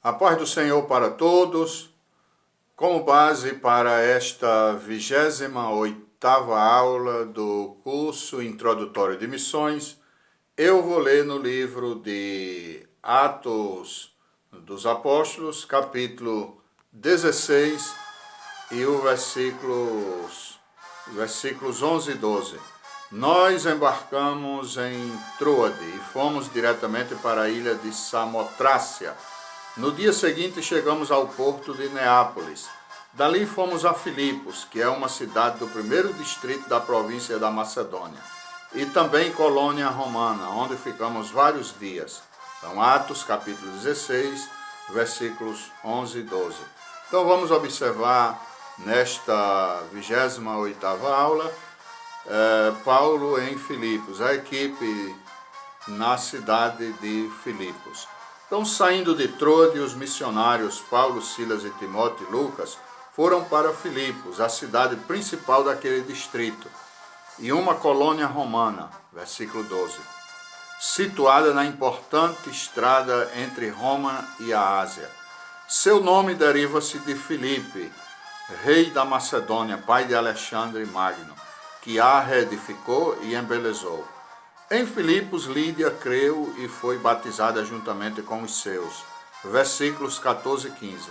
A paz do Senhor para todos. Como base para esta 28ª aula do curso introdutório de missões, eu vou ler no livro de Atos dos Apóstolos, capítulo 16 e o versículos 11 e 12. Nós embarcamos em Troade e fomos diretamente para a ilha de Samotrácia. No dia seguinte chegamos ao porto de Neápolis. Dali fomos a Filipos, que é uma cidade do primeiro distrito da província da Macedônia, e também colônia romana, onde ficamos vários dias. Então, Atos capítulo 16, versículos 11 e 12. Então vamos observar nesta 28ª aula, Paulo em Filipos, a equipe na cidade de Filipos. Então, saindo de Troade, os missionários Paulo, Silas e Timóteo e Lucas foram para Filipos, a cidade principal daquele distrito, e uma colônia romana, versículo 12, situada na importante estrada entre Roma e a Ásia. Seu nome deriva-se de Filipe, rei da Macedônia, pai de Alexandre Magno, que a reedificou e embelezou. Em Filipos, Lídia creu e foi batizada juntamente com os seus. Versículos 14 e 15.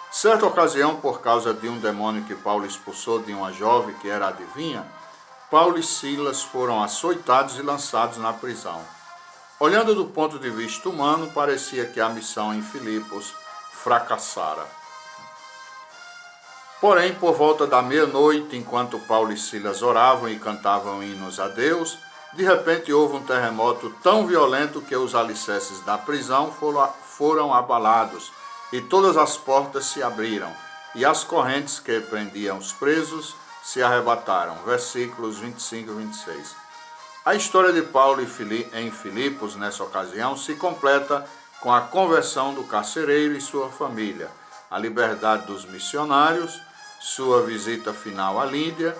Certa ocasião, por causa de um demônio que Paulo expulsou de uma jovem que era adivinha, Paulo e Silas foram açoitados e lançados na prisão. Olhando do ponto de vista humano, parecia que a missão em Filipos fracassara. Porém, por volta da meia-noite, enquanto Paulo e Silas oravam e cantavam hinos a Deus, de repente houve um terremoto tão violento que os alicerces da prisão foram abalados e todas as portas se abriram e as correntes que prendiam os presos se arrebataram. Versículos 25 e 26. A história de Paulo em Filipos, nessa ocasião, se completa com a conversão do carcereiro e sua família, a liberdade dos missionários, sua visita final a Lídia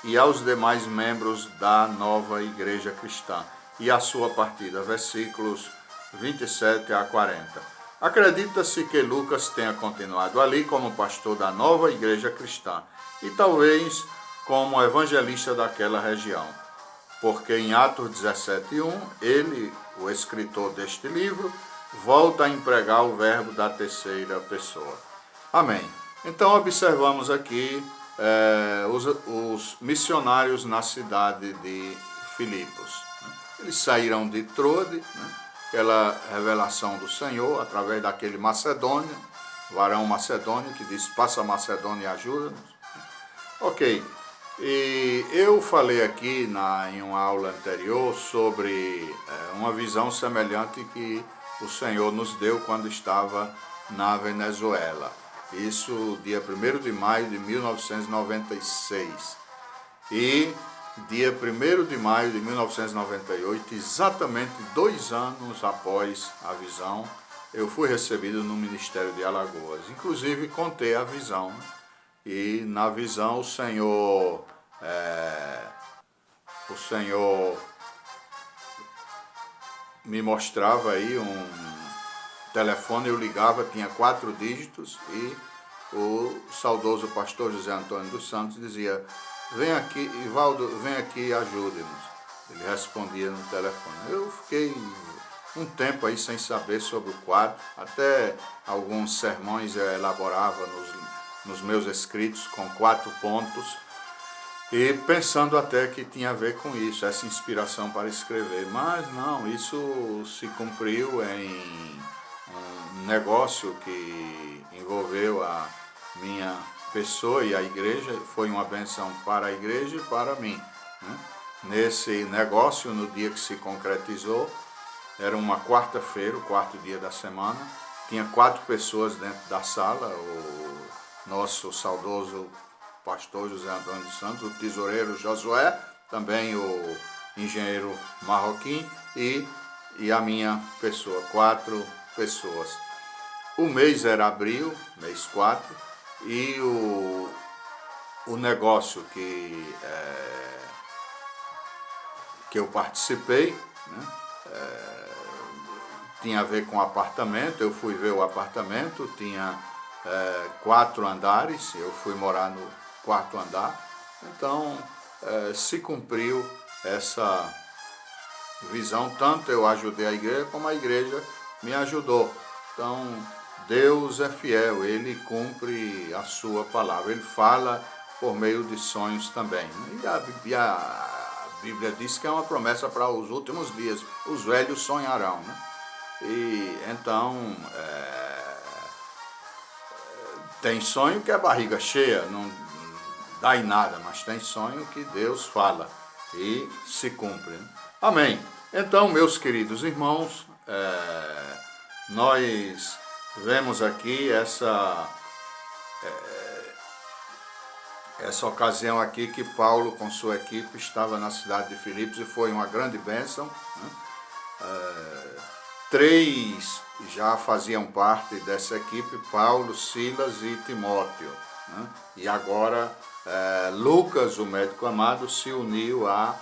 e aos demais membros da nova igreja cristã, e a sua partida, versículos 27 a 40. Acredita-se que Lucas tenha continuado ali como pastor da nova igreja cristã, e talvez como evangelista daquela região, porque em Atos 17:1, ele, o escritor deste livro, volta a empregar o verbo da terceira pessoa. Amém. Então observamos aqui os missionários na cidade de Filipos. Eles saíram de Troade, aquela revelação do Senhor, através daquele macedônio, varão macedônio, que diz, passa a Macedônia e ajuda-nos. Ok, e eu falei aqui em uma aula anterior sobre uma visão semelhante que o Senhor nos deu quando estava na Venezuela. Isso dia 1º de maio de 1996. E dia 1º de maio de 1998, exatamente 2 anos após a visão, eu fui recebido no Ministério de Alagoas. Inclusive, contei a visão. E na visão o Senhor me mostrava aí um telefone, eu ligava, tinha 4 dígitos e o saudoso pastor José Antônio dos Santos dizia, vem aqui, Ivaldo, vem aqui e ajude-nos. Ele respondia no telefone. Eu fiquei um tempo aí sem saber sobre o quadro, até alguns sermões eu elaborava nos meus escritos com 4 pontos, e pensando até que tinha a ver com isso, essa inspiração para escrever. Mas não, isso se cumpriu em um negócio que envolveu a minha pessoa e a igreja, foi uma bênção para a igreja e para mim. Nesse negócio, no dia que se concretizou, era uma quarta-feira, o 4º dia da semana, tinha 4 pessoas dentro da sala, o nosso saudoso pastor José Antônio dos Santos, o tesoureiro Josué, também o engenheiro Marroquim e a minha pessoa, 4 pessoas. O mês era abril, mês 4, e o negócio que eu participei, tinha a ver com apartamento. Eu fui ver o apartamento, tinha 4 andares, eu fui morar no 4º andar. Então se cumpriu essa visão, tanto eu ajudei a igreja como a igreja me ajudou. Então Deus é fiel, Ele cumpre a sua palavra, Ele fala por meio de sonhos também. E a Bíblia diz que é uma promessa para os últimos dias, os velhos sonharão, né? E então tem sonho que é barriga cheia, não dá em nada, mas tem sonho que Deus fala e se cumpre, né? Amém. Então, meus queridos irmãos, nós vemos aqui essa ocasião aqui que Paulo com sua equipe estava na cidade de Filipos e foi uma grande bênção, né? 3 já faziam parte dessa equipe, Paulo, Silas e Timóteo, né? E agora Lucas, o médico amado, se uniu à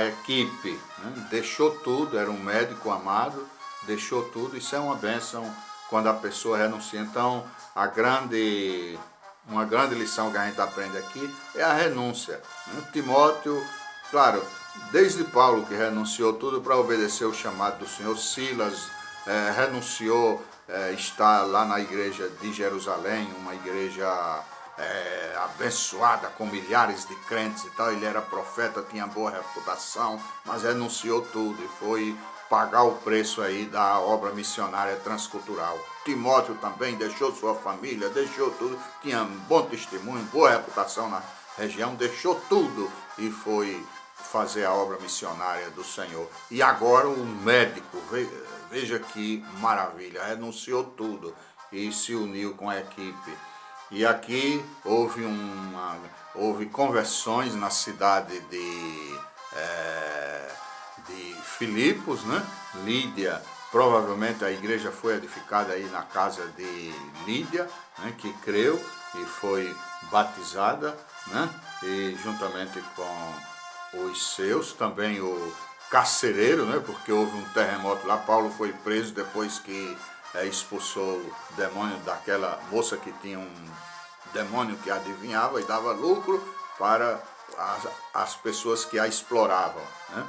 equipe, né? Deixou tudo, era um médico amado, deixou tudo. Isso é uma bênção quando a pessoa renuncia. Então, uma grande lição que a gente aprende aqui é a renúncia, né? Timóteo, claro, desde Paulo, que renunciou tudo para obedecer o chamado do Senhor. Silas renunciou, está lá na igreja de Jerusalém, uma igreja abençoada, com milhares de crentes e tal. Ele era profeta, tinha boa reputação, mas renunciou tudo e foi pagar o preço aí da obra missionária transcultural. Timóteo também deixou sua família, deixou tudo, tinha um bom testemunho, boa reputação na região, deixou tudo e foi fazer a obra missionária do Senhor. E agora o médico, veja que maravilha, renunciou tudo e se uniu com a equipe. E aqui houve conversões na cidade de Filipos, né? Lídia, provavelmente a igreja foi edificada aí na casa de Lídia, né? Que creu e foi batizada, né? E juntamente com os seus, também o carcereiro, né? Porque houve um terremoto lá. Paulo foi preso depois que expulsou o demônio daquela moça que tinha um demônio que adivinhava e dava lucro para as pessoas que a exploravam, né?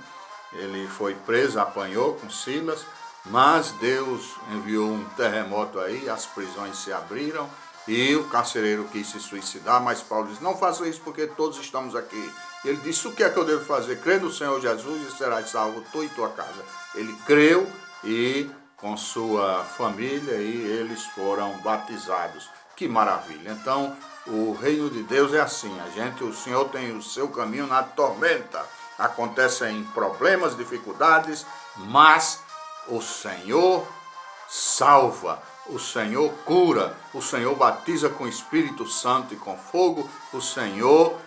Ele foi preso, apanhou com Silas, mas Deus enviou um terremoto aí, as prisões se abriram e o carcereiro quis se suicidar, mas Paulo disse: não faça isso porque todos estamos aqui. Ele disse: o que é que eu devo fazer? Crê no Senhor Jesus e serás salvo, tu e tua casa. Ele creu e com sua família e eles foram batizados. Que maravilha! Então, o reino de Deus é assim, o Senhor tem o seu caminho na tormenta. Acontecem problemas, dificuldades, mas o Senhor salva, o Senhor cura, o Senhor batiza com o Espírito Santo e com fogo, o Senhor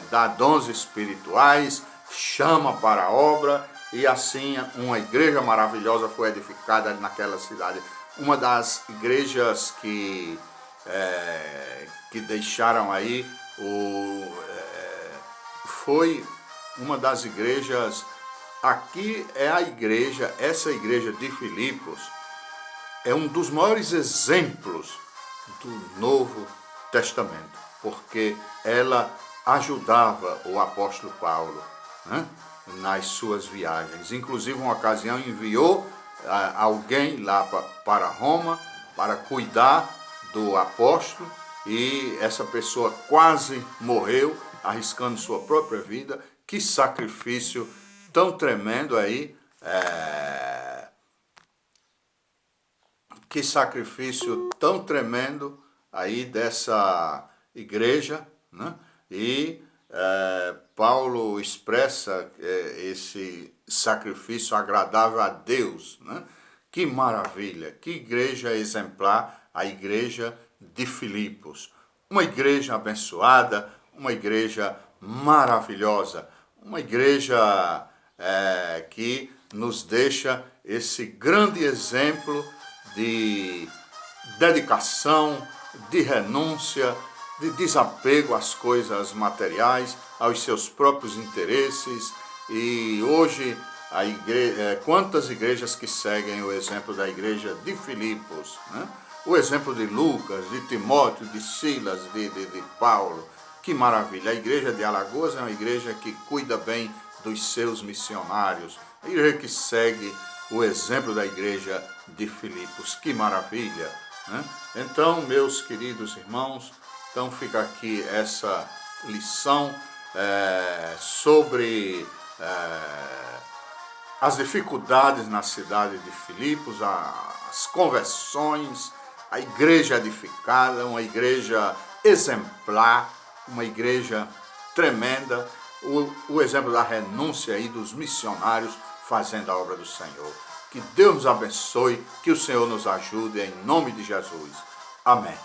dá dons espirituais, chama para a obra, e assim uma igreja maravilhosa foi edificada naquela cidade. Uma das igrejas que deixaram aí, foi uma das igrejas, aqui é a igreja, essa igreja de Filipos, é um dos maiores exemplos do Novo Testamento, porque ela ajudava o apóstolo Paulo, né, nas suas viagens. Inclusive, uma ocasião enviou alguém lá para Roma para cuidar do apóstolo, e essa pessoa quase morreu, arriscando sua própria vida. Que sacrifício tão tremendo aí, que sacrifício tão tremendo aí dessa igreja, né? E Paulo expressa esse sacrifício agradável a Deus, né? Que maravilha, que igreja exemplar, a igreja de Filipos. Uma igreja abençoada, uma igreja maravilhosa, uma igreja que nos deixa esse grande exemplo de dedicação, de renúncia, de desapego às coisas materiais, aos seus próprios interesses. E hoje quantas igrejas que seguem o exemplo da igreja de Filipos, né? O exemplo de Lucas, de Timóteo, de Silas, de Paulo. Que maravilha! A igreja de Alagoas é uma igreja que cuida bem dos seus missionários, a igreja que segue o exemplo da igreja de Filipos. Que maravilha, né? Então, meus queridos irmãos, então fica aqui essa lição sobre as dificuldades na cidade de Filipos, as conversões, a igreja edificada, uma igreja exemplar, uma igreja tremenda, o exemplo da renúncia aí dos missionários fazendo a obra do Senhor. Que Deus nos abençoe, que o Senhor nos ajude, em nome de Jesus. Amém.